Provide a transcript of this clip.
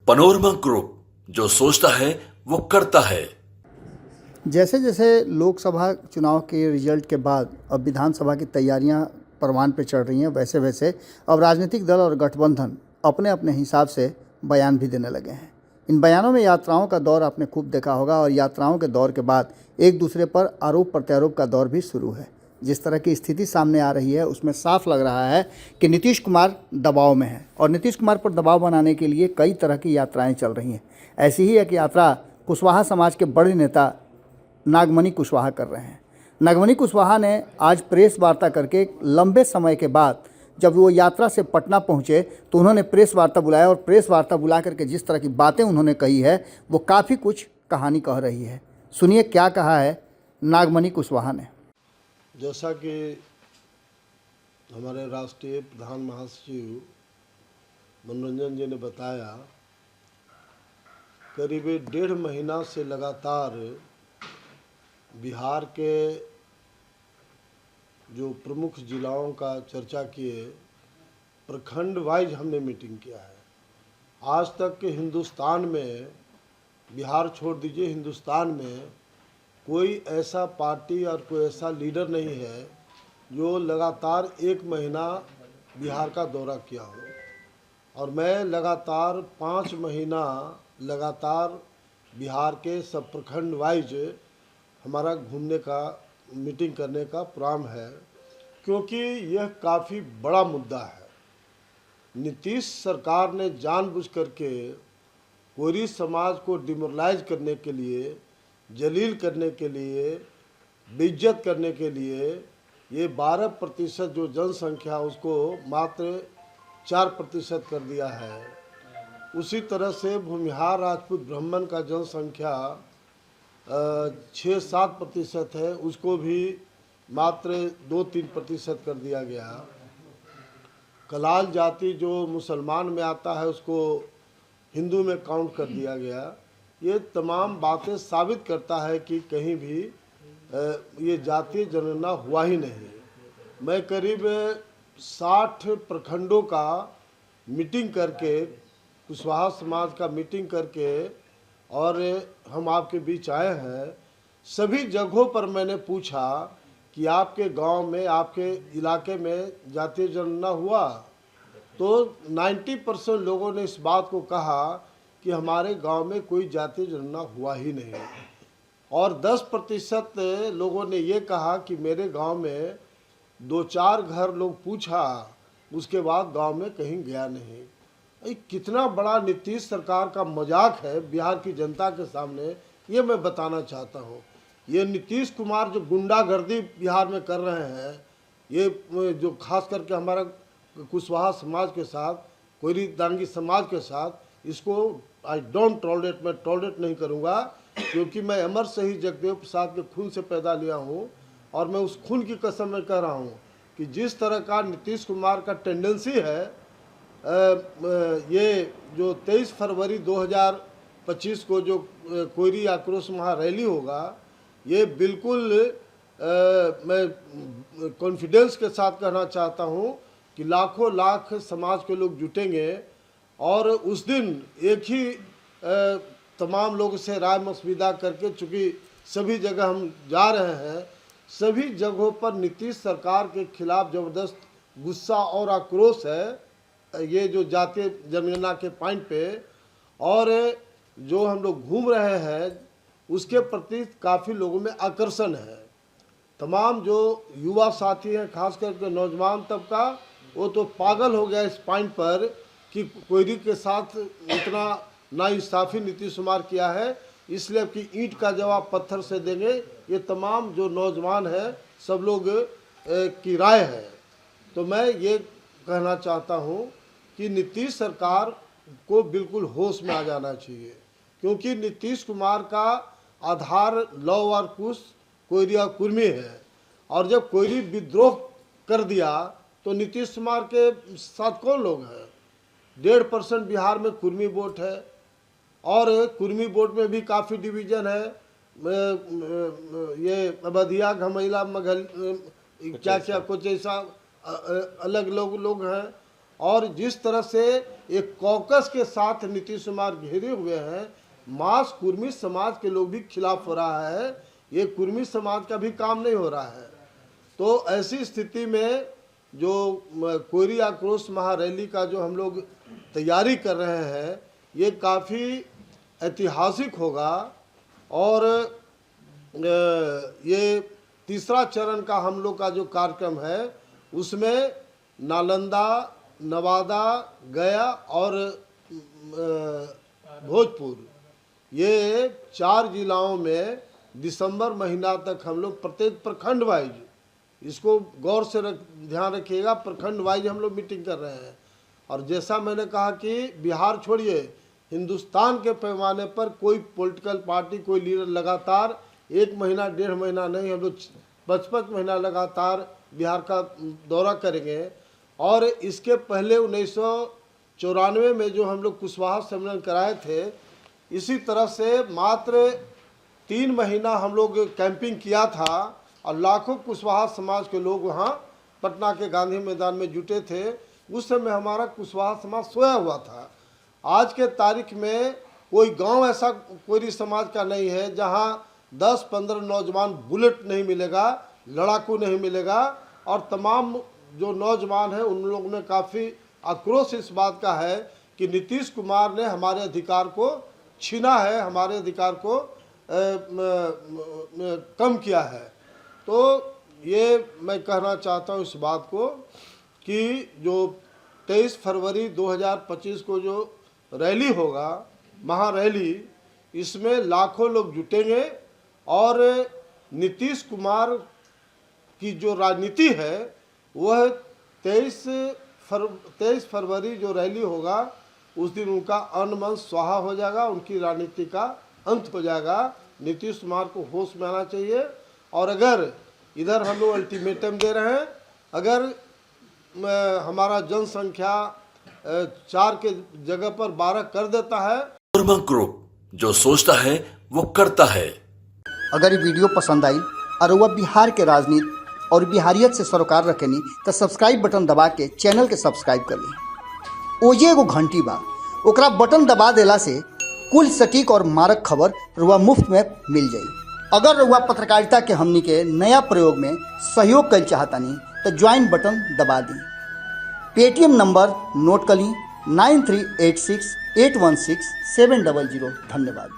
Panorama group, जो सोचता है वो करता है। जैसे जैसे लोकसभा चुनाव के रिजल्ट के बाद अब विधानसभा की तैयारियां परवान पे चढ़ रही हैं, वैसे वैसे अब राजनीतिक दल और गठबंधन अपने अपने हिसाब से बयान भी देने लगे हैं। इन बयानों में यात्राओं का दौर आपने खूब देखा होगा और यात्राओं के दौर के बाद एक दूसरे पर आरोप प्रत्यारोप का दौर भी शुरू है। जिस तरह की स्थिति सामने आ रही है उसमें साफ लग रहा है कि नीतीश कुमार दबाव में है और नीतीश कुमार पर दबाव बनाने के लिए कई तरह की यात्राएं चल रही हैं। ऐसी ही एक यात्रा कुशवाहा समाज के बड़े नेता नागमणि कुशवाहा कर रहे हैं। नागमणि कुशवाहा ने आज प्रेस वार्ता करके लंबे समय के बाद जब वो यात्रा से पटना पहुंचे तो उन्होंने प्रेस वार्ता बुलाया और प्रेस वार्ता बुला करके जिस तरह की बातें उन्होंने कही है वो काफ़ी कुछ कहानी कह रही है। सुनिए क्या कहा है नागमणि कुशवाहा ने। जैसा कि हमारे राष्ट्रीय प्रधान महासचिव मनोरंजन जी ने बताया, करीब 1.5 महीना से लगातार बिहार के जो प्रमुख जिलाओं का चर्चा किए, प्रखंड वाइज हमने मीटिंग किया है। आज तक के हिंदुस्तान में, बिहार छोड़ दीजिए, हिंदुस्तान में कोई ऐसा पार्टी और कोई ऐसा लीडर नहीं है जो लगातार 1 महीना बिहार का दौरा किया हो। और मैं लगातार 5 महीना लगातार बिहार के सब प्रखंड वाइज हमारा घूमने का, मीटिंग करने का प्रोग्राम है, क्योंकि यह काफ़ी बड़ा मुद्दा है। नीतीश सरकार ने जानबूझ करके कोरी समाज को डिमोरलाइज करने के लिए, जलील करने के लिए, बेइज्जत करने के लिए ये 12% जो जनसंख्या उसको मात्र 4% कर दिया है। उसी तरह से भूमिहार राजपूत ब्राह्मण का जनसंख्या 6-7% है, उसको भी मात्र 2-3% कर दिया गया। कलाल जाति जो मुसलमान में आता है उसको हिंदू में काउंट कर दिया गया। ये तमाम बातें साबित करता है कि कहीं भी ये जातीय जनगणना हुआ ही नहीं। मैं करीब 60 प्रखंडों का मीटिंग करके, कुशवाहा समाज का मीटिंग करके, और हम आपके बीच आए हैं। सभी जगहों पर मैंने पूछा कि आपके गांव में, आपके इलाके में जातीय जनगणना हुआ? तो 90% लोगों ने इस बात को कहा कि हमारे गांव में कोई जातीय जनगणना हुआ ही नहीं। और 10% लोगों ने ये कहा कि मेरे गांव में 2-4 घर लोग पूछा, उसके बाद गांव में कहीं गया नहीं। ये कितना बड़ा नीतीश सरकार का मजाक है बिहार की जनता के सामने, ये मैं बताना चाहता हूँ। ये नीतीश कुमार जो गुंडागर्दी बिहार में कर रहे हैं, ये जो खास करके हमारा कुशवाहा समाज के साथ, कोयरी दांगी समाज के साथ, इसको आई डोंट टॉलरेट, मैं टॉलरेट नहीं करूँगा, क्योंकि मैं अमर शहीद जगदेव प्रसाद के खून से पैदा लिया हूँ। और मैं उस खून की कसम में कह रहा हूँ कि जिस तरह का नीतीश कुमार का टेंडेंसी है, ये जो 23 फरवरी 2025 को जो कोयरी आक्रोश महा रैली होगा, ये बिल्कुल मैं कॉन्फिडेंस के साथ कहना चाहता हूँ कि लाखों लाख समाज के लोग जुटेंगे। और उस दिन एक ही तमाम लोगों से राय मशविरा करके, चूँकि सभी जगह हम जा रहे हैं, सभी जगहों पर नीतीश सरकार के खिलाफ ज़बरदस्त गुस्सा और आक्रोश है, ये जो जातीय जनगणना के पॉइंट पे। और जो हम लोग घूम रहे हैं उसके प्रति काफ़ी लोगों में आकर्षण है। तमाम जो युवा साथी हैं, खास करके नौजवान तबका, वो तो पागल हो गया इस पॉइंट पर कि कोयरी के साथ इतना नाइंसाफ़ी नीतीश कुमार किया है, इसलिए कि ईंट का जवाब पत्थर से देंगे। ये तमाम जो नौजवान हैं सब लोग की राय है। तो मैं ये कहना चाहता हूँ कि नीतीश सरकार को बिल्कुल होश में आ जाना चाहिए, क्योंकि नीतीश कुमार का आधार लौ और कुश, कोयरी और कुर्मी है। और जब कोयरी विद्रोह कर दिया तो नीतीश कुमार के साथ कौन लोग हैं? 1.5% बिहार में कुर्मी वोट है, और कुर्मी वोट में भी काफ़ी डिवीज़न है। ये अवधिया, घमैला, मगल, क्या कुछ ऐसा अलग लोग हैं। और जिस तरह से एक कॉकस के साथ नीतीश कुमार घेरे हुए हैं। मास कुर्मी समाज के लोग भी खिलाफ हो रहा है, ये कुर्मी समाज का भी काम नहीं हो रहा है। तो ऐसी स्थिति में जो कोयरी आक्रोश महारैली का जो हम लोग तैयारी कर रहे हैं, ये काफ़ी ऐतिहासिक होगा। और ये तीसरा चरण का हम लोग का जो कार्यक्रम है, उसमें नालंदा, नवादा, गया और भोजपुर, ये 4 जिलाओं में दिसंबर महीना तक हम लोग प्रत्येक प्रखंड वाइज, इसको गौर से ध्यान रखिएगा, प्रखंड वाइज हम लोग मीटिंग कर रहे हैं। और जैसा मैंने कहा कि बिहार छोड़िए, हिंदुस्तान के पैमाने पर कोई पॉलिटिकल पार्टी, कोई लीडर लगातार 1 महीना 1.5 महीना नहीं, हम लोग 55 महीना लगातार बिहार का दौरा करेंगे। और इसके पहले 1994 में जो हम लोग कुशवाहा सम्मेलन कराए थे, इसी तरह से मात्र 3 महीना हम लोग कैंपिंग किया था और लाखों कुशवाहा समाज के लोग वहाँ पटना के गांधी मैदान में जुटे थे। उस समय हमारा कुशवाहा समाज सोया हुआ था। आज के तारीख में कोई गांव ऐसा कोयरी समाज का नहीं है जहां 10-15 नौजवान बुलेट नहीं मिलेगा, लड़ाकू नहीं मिलेगा। और तमाम जो नौजवान हैं उन लोगों में काफ़ी आक्रोश इस बात का है कि नीतीश कुमार ने हमारे अधिकार को छीना है, हमारे अधिकार को कम किया है। तो ये मैं कहना चाहता हूँ इस बात को कि जो 23 फरवरी 2025 को जो रैली होगा, महारैली, इसमें लाखों लोग जुटेंगे और नीतीश कुमार की जो राजनीति है वह 23 फरवरी जो रैली होगा उस दिन उनका अन्न मन स्वाहा हो जाएगा, उनकी राजनीति का अंत हो जाएगा। नीतीश कुमार को होश में आना चाहिए। और अगर इधर हम लोग अल्टीमेटम दे रहे हैं, अगर हमारा जनसंख्या 4 के जगह पर 12 कर देता है, कर्मा ग्रुप, जो सोचता है वो करता है। अगर ये वीडियो पसंद आई और वह बिहार के राजनीति और बिहारियत से सरोकार रखेनी तो सब्सक्राइब बटन दबा के चैनल के सब्सक्राइब कर ली। ओजे एगो घंटी बा, ओकरा बटन दबा देला से कुल सटीक और मारक खबर रुआ मुफ्त में मिल जाई। अगर रुआ पत्रकारिता के हमनी के नया प्रयोग में सहयोग कर चाहतानी तो ज्वाइन बटन दबा दी। पेटीएम नंबर नोट कर ली 9386816700। धन्यवाद।